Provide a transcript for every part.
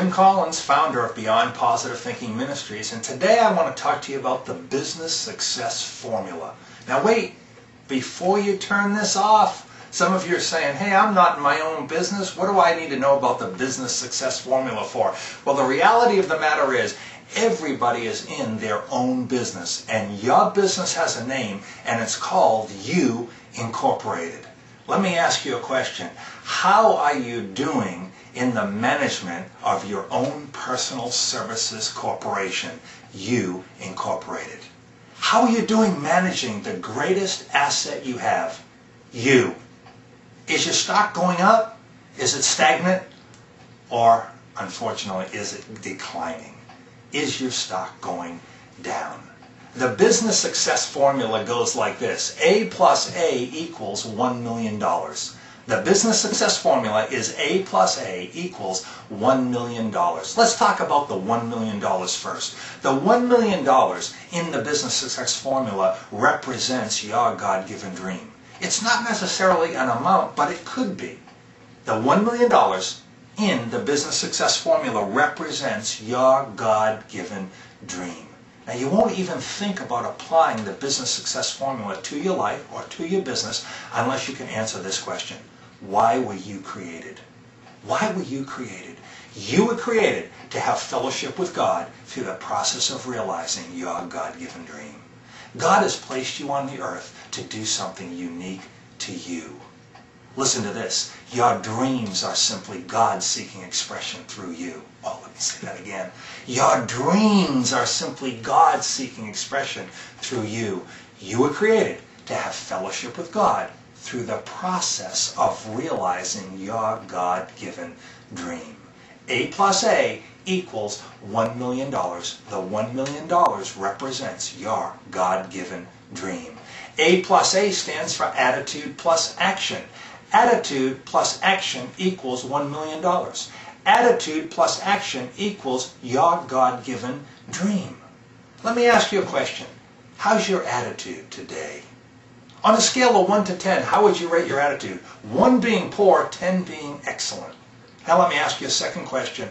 Jim Collins, founder of Beyond Positive Thinking Ministries, and today I want to talk to you about the business success formula. Now wait, before you turn this off, some of you are saying, hey, I'm not in my own business. What do I need to know about the business success formula for? Well, the reality of the matter is everybody is in their own business, and your business has a name, and it's called You Incorporated. Let me ask you a question. How are you doing in the management of your own personal services corporation, You Incorporated? How are you doing managing the greatest asset you have, you? Is your stock going up? Is it stagnant? Or, unfortunately, is it declining? Is your stock going down? The business success formula goes like this. A plus A equals $1 million. The business success formula is A plus A equals $1 million. Let's talk about the $1 million first. The $1 million in the business success formula represents your God-given dream. It's not necessarily an amount, but it could be. The $1 million in the business success formula represents your God-given dream. Now, you won't even think about applying the business success formula to your life or to your business unless you can answer this question. Why were you created? Why were you created? You were created to have fellowship with God through the process of realizing your God-given dream. God has placed you on the earth to do something unique to you. Listen to this. Your dreams are simply God seeking expression through you. Oh, let me say that again. Your dreams are simply God seeking expression through you. You were created to have fellowship with God through the process of realizing your God-given dream. A plus A equals $1 million. The $1 million represents your God-given dream. A plus A stands for attitude plus action. Attitude plus action equals $1 million. Attitude plus action equals your God-given dream. Let me ask you a question. How's your attitude today? On a scale of 1 to 10, how would you rate your attitude? 1 being poor, 10 being excellent. Now let me ask you a second question.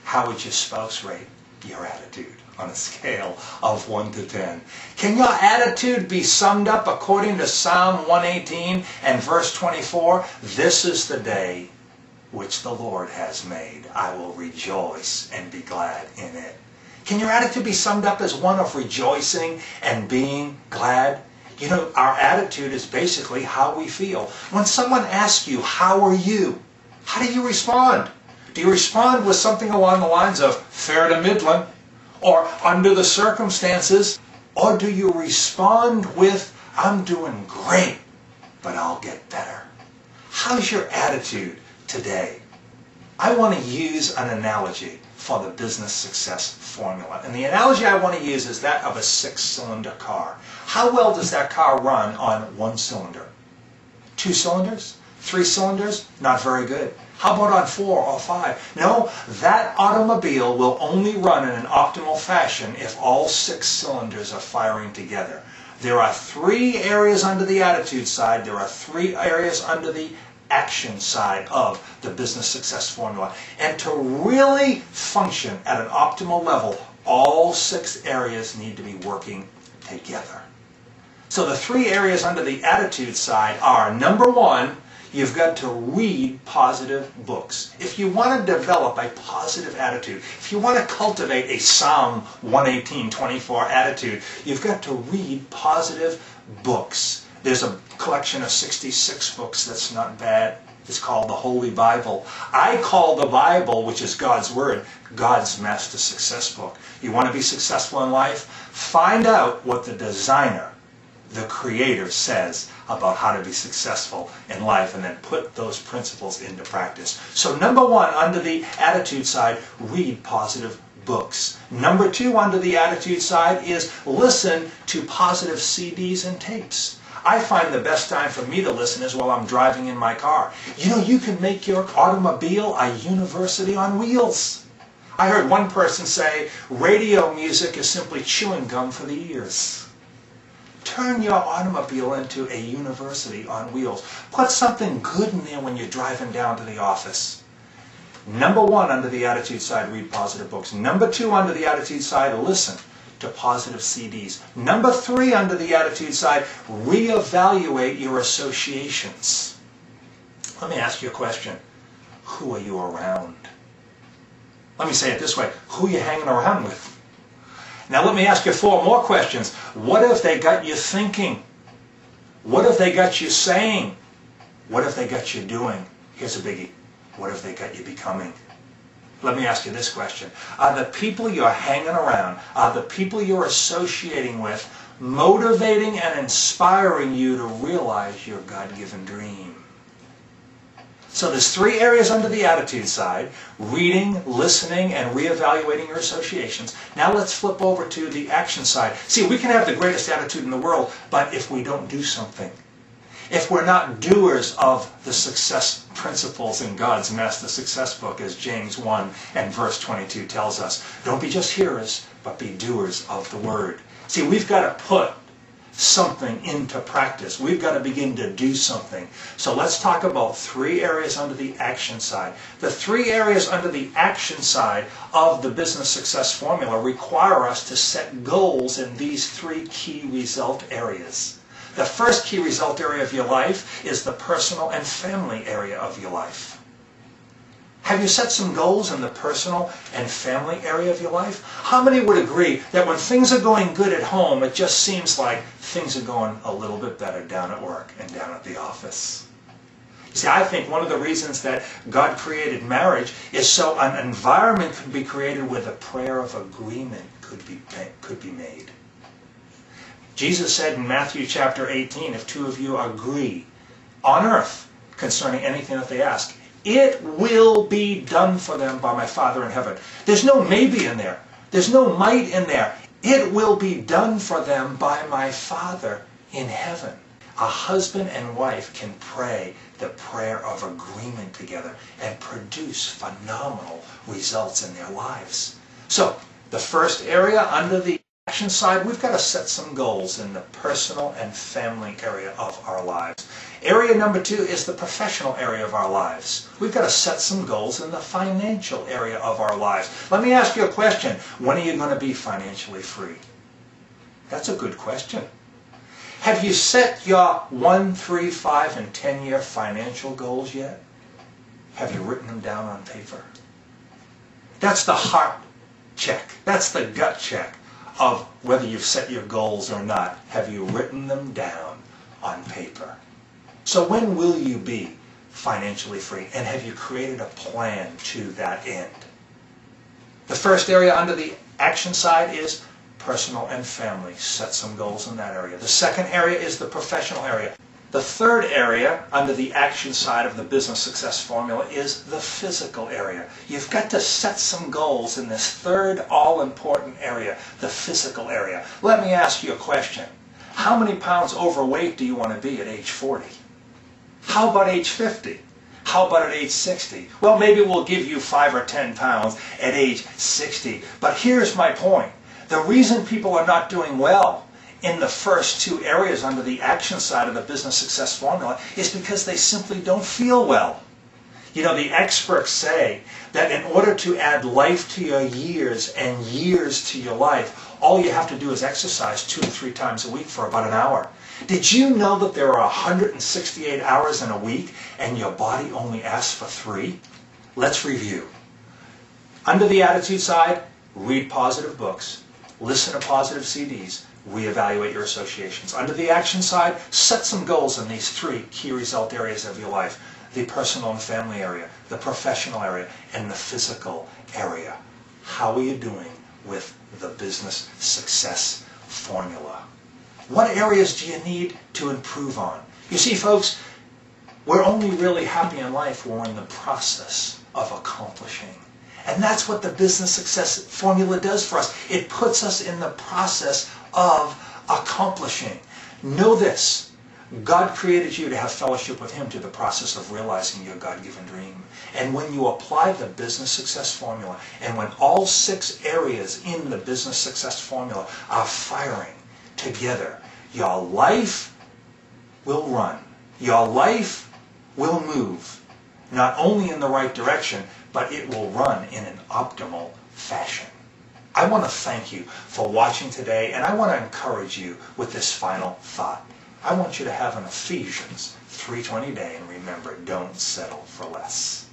How would your spouse rate your attitude on a scale of 1 to 10? Can your attitude be summed up according to Psalm 118 and verse 24? This is the day which the Lord has made. I will rejoice and be glad in it. Can your attitude be summed up as one of rejoicing and being glad? You know, our attitude is basically how we feel. When someone asks you, how are you? How do you respond? Do you respond with something along the lines of fair to middling or under the circumstances? Or do you respond with, I'm doing great, but I'll get better? How's your attitude today? I want to use an analogy for the business success formula. And the analogy I want to use is that of a 6-cylinder car. How well does that car run on 1 cylinder? 2 cylinders? 3 cylinders? Not very good. How about on 4 or 5? No, that automobile will only run in an optimal fashion if all 6 cylinders are firing together. There are 3 areas under the attitude side. There are 3 areas under the action side of the business success formula. And to really function at an optimal level, all 6 areas need to be working together. So the 3 areas under the attitude side are, number 1, you've got to read positive books. If you want to develop a positive attitude, if you want to cultivate a Psalm 118:24 attitude, you've got to read positive books. There's a collection of 66 books that's not bad. It's called the Holy Bible. I call the Bible, which is God's Word, God's Master Success Book. You want to be successful in life? Find out what the designer, the creator, says about how to be successful in life, and then put those principles into practice. So number 1, under the attitude side, read positive books. Number 2, under the attitude side, is listen to positive CDs and tapes. I find the best time for me to listen is while I'm driving in my car. You know, you can make your automobile a university on wheels. I heard one person say, radio music is simply chewing gum for the ears. Turn your automobile into a university on wheels. Put something good in there when you're driving down to the office. Number 1 under the attitude side, read positive books. Number 2 under the attitude side, listen to positive CDs. Number 3 under the attitude side, reevaluate your associations. Let me ask you a question. Who are you around? Let me say it this way. Who are you hanging around with? Now let me ask you 4 more questions. What if they got you thinking? What if they got you saying? What if they got you doing? Here's a biggie. What if they got you becoming? Let me ask you this question. Are the people you're hanging around, are the people you're associating with, motivating and inspiring you to realize your God-given dream? So there's 3 areas under the attitude side: reading, listening, and reevaluating your associations. Now let's flip over to the action side. See, we can have the greatest attitude in the world, but if we don't do something, if we're not doers of the success principles in God's Master Success book, as James 1 and verse 22 tells us, don't be just hearers, but be doers of the word. See, we've got to put something into practice. We've got to begin to do something. So let's talk about 3 areas under the action side. The 3 areas under the action side of the business success formula require us to set goals in these 3 key result areas. The first key result area of your life is the personal and family area of your life. Have you set some goals in the personal and family area of your life? How many would agree that when things are going good at home, it just seems like things are going a little bit better down at work and down at the office? See, I think one of the reasons that God created marriage is so an environment could be created where the prayer of agreement could be made. Jesus said in Matthew chapter 18, if 2 of you agree on earth concerning anything that they ask, it will be done for them by my Father in heaven. There's no maybe in there. There's no might in there. It will be done for them by my Father in heaven. A husband and wife can pray the prayer of agreement together and produce phenomenal results in their lives. So, the first area under the action side, we've got to set some goals in the personal and family area of our lives. Area number 2 is the professional area of our lives. We've got to set some goals in the financial area of our lives. Let me ask you a question. When are you going to be financially free? That's a good question. Have you set your 1, 3, 5, and 10-year financial goals yet? Have you written them down on paper? That's the heart check. That's the gut check of whether you've set your goals or not. Have you written them down on paper? So when will you be financially free? And have you created a plan to that end? The first area under the action side is personal and family. Set some goals in that area. The second area is the professional area. The third area under the action side of the business success formula is the physical area. You've got to set some goals in this third all-important area, the physical area. Let me ask you a question. How many pounds overweight do you want to be at age 40? How about age 50? How about at age 60? Well, maybe we'll give you 5 or 10 pounds at age 60. But here's my point. The reason people are not doing well in the first 2 areas under the action side of the business success formula is because they simply don't feel well. You know, the experts say that in order to add life to your years and years to your life, all you have to do is exercise 2 to 3 times a week for about an hour. Did you know that there are 168 hours in a week and your body only asks for 3? Let's review. Under the attitude side, read positive books, listen to positive CDs, reevaluate your associations. Under the action side, set some goals in these 3 key result areas of your life: the personal and family area, the professional area, and the physical area. How are you doing with the business success formula? What areas do you need to improve on? You see, folks, we're only really happy in life when we're in the process of accomplishing. And that's what the business success formula does for us. It puts us in the process of accomplishing. Know this. God created you to have fellowship with Him through the process of realizing your God-given dream. And when you apply the business success formula, and when all 6 areas in the business success formula are firing together, your life will run. Your life will move. not only in the right direction, but it will run in an optimal fashion. I want to thank you for watching today, and I want to encourage you with this final thought. I want you to have an Ephesians 3:20 day, and remember, don't settle for less.